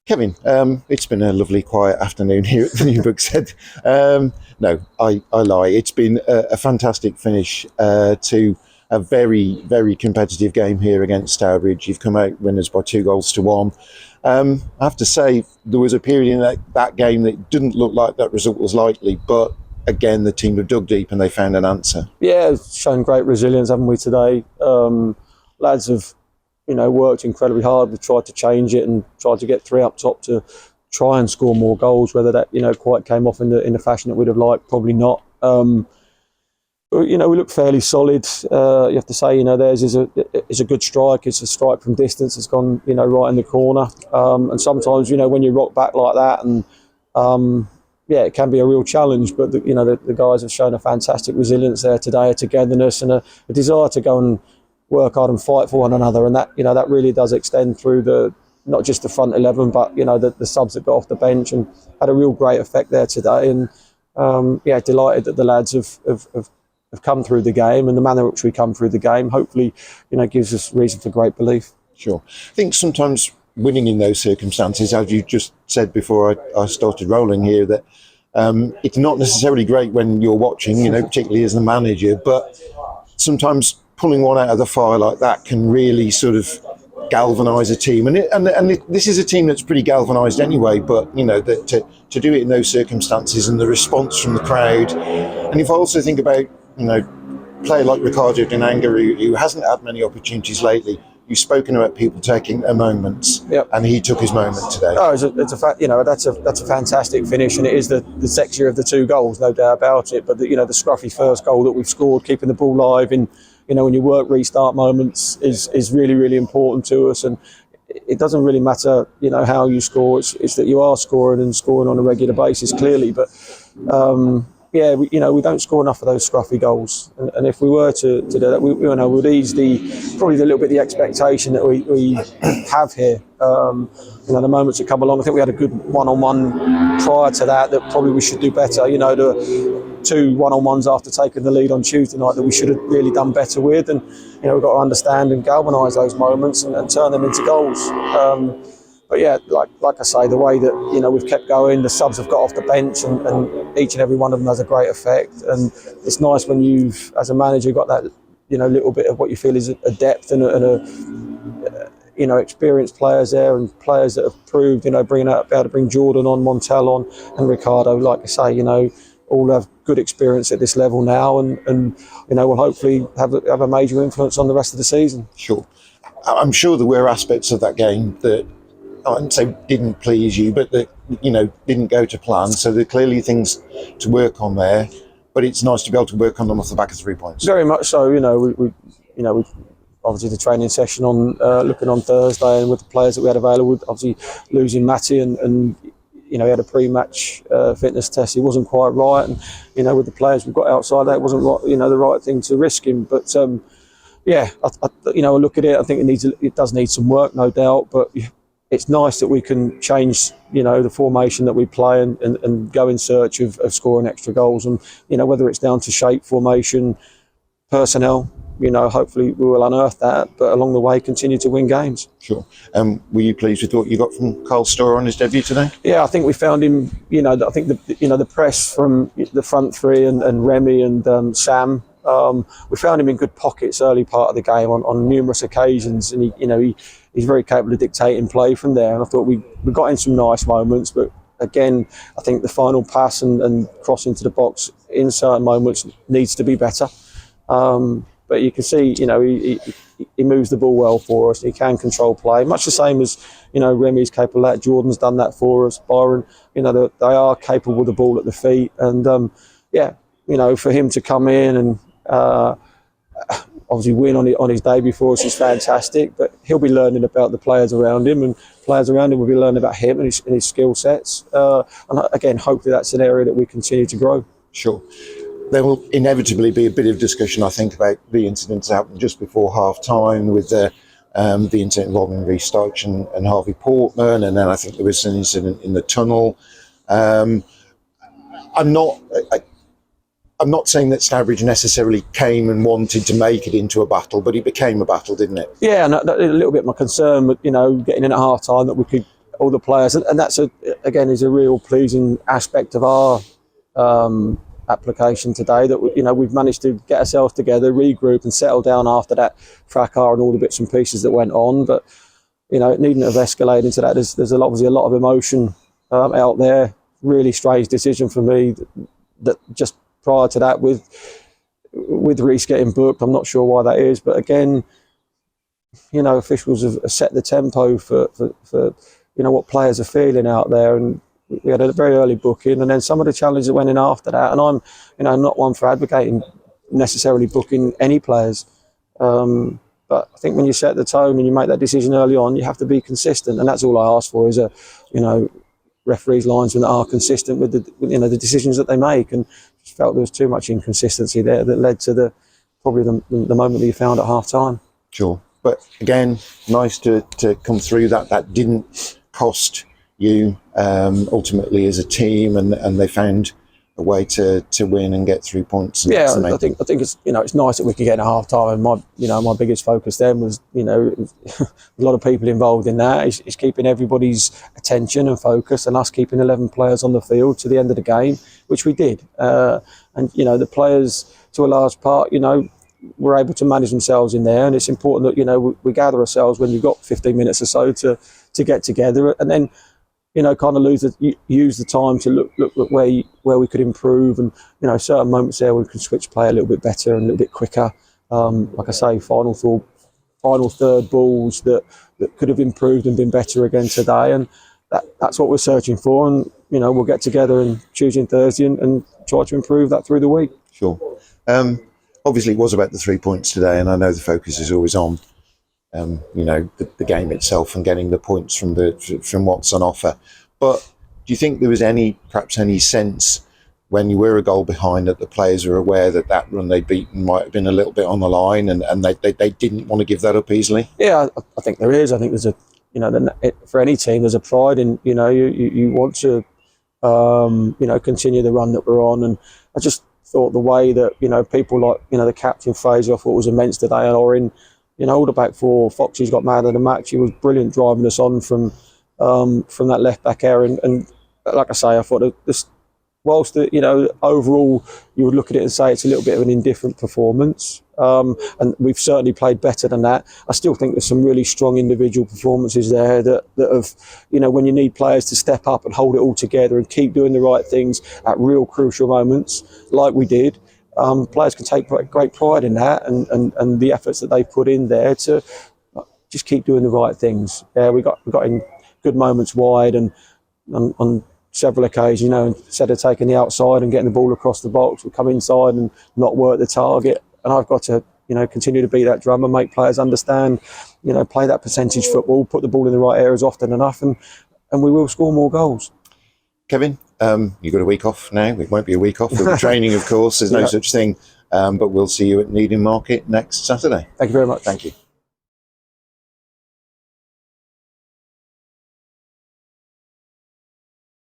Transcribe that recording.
Kevin, it's been a lovely quiet afternoon here at the Newbrook Head. No, I lie. It's been a fantastic finish to a very, very competitive game here against Stourbridge. You've come out winners by 2-1. I have to say, there was a period in that game that didn't look like that result was likely, but again, the team have dug deep and they found an answer. Yeah, it's shown great resilience, haven't we, today? Lads have worked incredibly hard. We've tried to change it and tried to get 3 up top to try and score more goals. Whether that quite came off in the fashion that we'd have liked, probably not. But we look fairly solid. You have to say, theirs is a good strike. It's a strike from distance. It's gone right in the corner. And sometimes when you rock back like that, and it can be a real challenge. But the guys have shown a fantastic resilience there today, a togetherness and a desire to go and work hard and fight for one another, and that really does extend through not just the front 11, but the subs that got off the bench, and had a real great effect there today. And delighted that the lads have come through the game, and the manner in which we come through the game hopefully gives us reason for great belief. Sure. I think sometimes winning in those circumstances, as you just said before I started rolling here, that it's not necessarily great when you're watching, particularly as the manager, but sometimes pulling one out of the fire like that can really sort of galvanise a team, and this is a team that's pretty galvanised anyway. But that to do it in those circumstances and the response from the crowd, and if I also think about a player like Ricardo Denanga, who hasn't had many opportunities lately. You've spoken about people taking their moments, yep. And he took his moment today. Oh, it's that's a fantastic finish, and it is the sexier of the 2 goals, no doubt about it. But the scruffy first goal that we've scored, keeping the ball live in when you work restart moments is really, really important to us. And it doesn't really matter how you score. It's that you are scoring and scoring on a regular basis, clearly. But we don't score enough of those scruffy goals, and if we were to do that, we would ease probably a little bit the expectation that we have here. The moments that come along, I think we had a good one-on-one prior to that probably we should do better. The 2 one-on-ones after taking the lead on Tuesday night that we should have really done better with, and we've got to understand and galvanise those moments and turn them into goals. But yeah, like I say, the way that we've kept going, the subs have got off the bench, and each and every one of them has a great effect. And it's nice when you've, as a manager, got that little bit of what you feel is a depth and a experienced players there, and players that have proved be able to bring Jordan on, Montel on, and Ricardo. Like I say, all have good experience at this level now, and will hopefully have a major influence on the rest of the season. Sure, I'm sure there were aspects of that game that I wouldn't say didn't please you, but that didn't go to plan. So there are clearly things to work on there, but it's nice to be able to work on them off the back of 3 points. Very much so. We obviously the training session on looking on Thursday, and with the players that we had available, obviously losing Matty and he had a pre-match fitness test. He wasn't quite right, and with the players we've got outside, that wasn't right, the right thing to risk him. But I look at it. I think it does need some work, no doubt, but. It's nice that we can change, the formation that we play and go in search of scoring extra goals. And, whether it's down to shape, formation, personnel, hopefully we will unearth that. But along the way, continue to win games. Sure. Were you pleased with what you got from Carl Storer on his debut today? Yeah, I think we found him, I think the press from the front 3 and Remy and Sam, we found him in good pockets early part of the game on numerous occasions, and he's very capable of dictating play from there. And I thought we got in some nice moments, but again, I think the final pass and cross into the box in certain moments needs to be better. But you can see, he moves the ball well for us. He can control play, much the same as Remy's capable of that. Jordan's done that for us. Byron, they are capable with the ball at the feet, and for him to come in and obviously win on his debut for us is fantastic, but he'll be learning about the players around him, and players around him will be learning about him and his skill sets. And again, hopefully that's an area that we continue to grow. Sure. There will inevitably be a bit of discussion, I think, about the incidents that happened just before half-time with the incident involving Rhys Stokes and Harvey Portman, and then I think there was an incident in the tunnel. I'm not saying that Stourbridge necessarily came and wanted to make it into a battle, but it became a battle, didn't it? Yeah, and a little bit my concern, getting in at half-time, that we could all the players, and that's again is a real pleasing aspect of our application today, that we've managed to get ourselves together, regroup and settle down after that fracas and all the bits and pieces that went on. But it needn't have escalated into that. There's obviously a lot of emotion out there. Really strange decision for me that just prior to that with Reece getting booked. I'm not sure why that is, but again, officials have set the tempo for what players are feeling out there, and we had a very early booking, and then some of the challenges that went in after that. And I'm not one for advocating necessarily booking any players, but I think when you set the tone and you make that decision early on, you have to be consistent, and that's all I ask for, is referees' linesmen that are consistent with the decisions that they make. And just felt there was too much inconsistency there that led to probably the moment that you found at half time. Sure. But again, nice to come through that. That didn't cost you ultimately as a team, and they found a way to win and get 3 points. And yeah, I think it's it's nice that we could get a half time. And my biggest focus then was a lot of people involved in that is keeping everybody's attention and focus, and us keeping 11 players on the field to the end of the game, which we did. And the players, to a large part, were able to manage themselves in there, and it's important that we gather ourselves when you've got 15 minutes or so to get together, and then kind of use the time to look where we could improve, and certain moments there we can switch play a little bit better and a little bit quicker. Like I say, final third balls that could have improved and been better again today, and that's what we're searching for. And we'll get together on Tuesday and Thursday and try to improve that through the week. Sure. Obviously, it was about the 3 points today, and I know the focus is always on the game itself and getting the points from what's on offer. But do you think there was perhaps any sense when you were a goal behind that the players were aware that run they'd beaten might have been a little bit on the line, and they didn't want to give that up easily? Yeah, I think there is. I think there's for any team there's a pride in you want to continue the run that we're on, and I just thought the way that people like the captain Fraser, I thought was immense today, or in all the back four. Foxy's got man of the match. He was brilliant driving us on from that left back area, and like I say, I thought that whilst overall you would look at it and say it's a little bit of an indifferent performance, and we've certainly played better than that, I still think there's some really strong individual performances there that have when you need players to step up and hold it all together and keep doing the right things at real crucial moments like we did. Players can take great pride in that, and the efforts that they put in there to just keep doing the right things. Yeah, we got in good moments wide, and on several occasions, instead of taking the outside and getting the ball across the box, we come inside and not work the target. And I've got to continue to beat that drum and make players understand, play that percentage football, put the ball in the right areas often enough, and we will score more goals. Kevin, you've got a week off now. It won't be a week off. There'll be training, of course. There's no such thing. But we'll see you at Needham Market next Saturday. Thank you very much. Thank you.